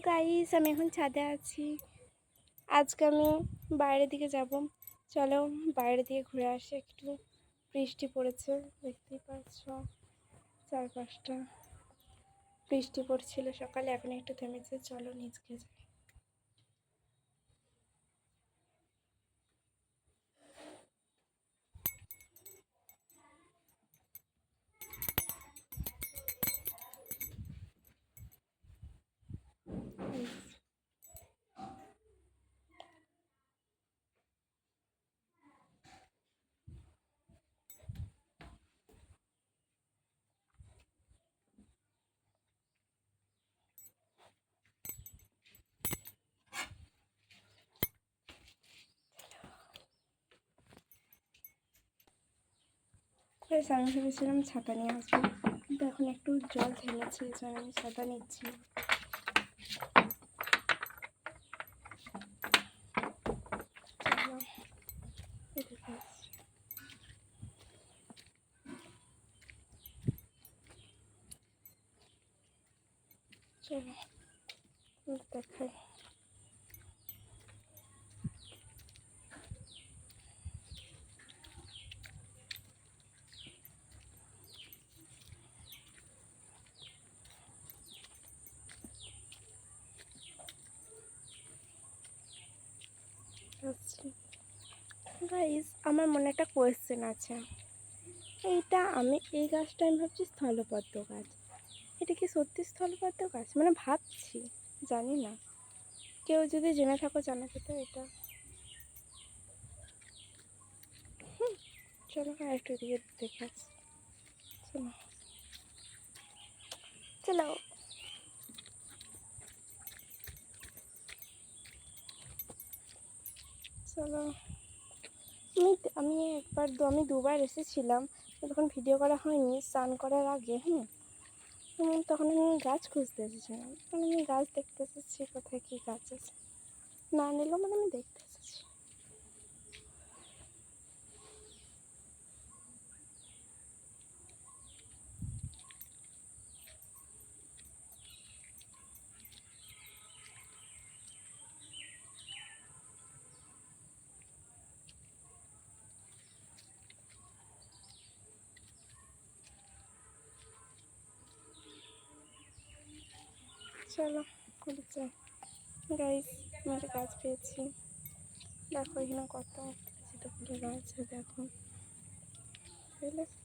Guys, আমি এখন ছাদে আছি। আজকে আমি বাইরের দিকে যাব। চলো বাইরের দিকে ঘুরে আসি একটু। বৃষ্টি পড়েছে, দেখতেই পাচ্ছ, চারপাশটা বৃষ্টি পড়ছিল সকালে, এখন একটু থেমেছে। চলো নিচকে যাই। আমি ভেবেছিলাম ছাতা নিয়ে আসবো, কিন্তু এখন একটু জল থেমেছে, এই জন্য আমি ছাতা নিচ্ছি। চলো দেখাই। গাইস, আমার মনে একটা কোয়েশ্চেন আছে। এই গাছটা আমি ভাবছি স্থলপদ্ম গাছ। এটা কি সত্যি স্থলপদ্ম গাছ? মানে ভাবছি, জানি না। কেউ যদি জেনে থাকো জানাতে তো এটা। চলো আরেকটু দিকে দেখে আসি। চলো চলো। চলো আমি আমি দুবার এসেছিলাম, তখন ভিডিও করা হয়নি। স্নান করার আগে তখন আমি গাছ খুঁজতে এসেছিলাম। তখন আমি গাছ দেখতে এসেছি, কোথায় কী গাছ আছে না নিলেও, মানে আমি দেখতে এসেছি। চলো যাই। গাইস, আমি একটা গাছ পেয়েছি। দেখো এখানে কত ফুলের গাছ, দেখো বুঝলে।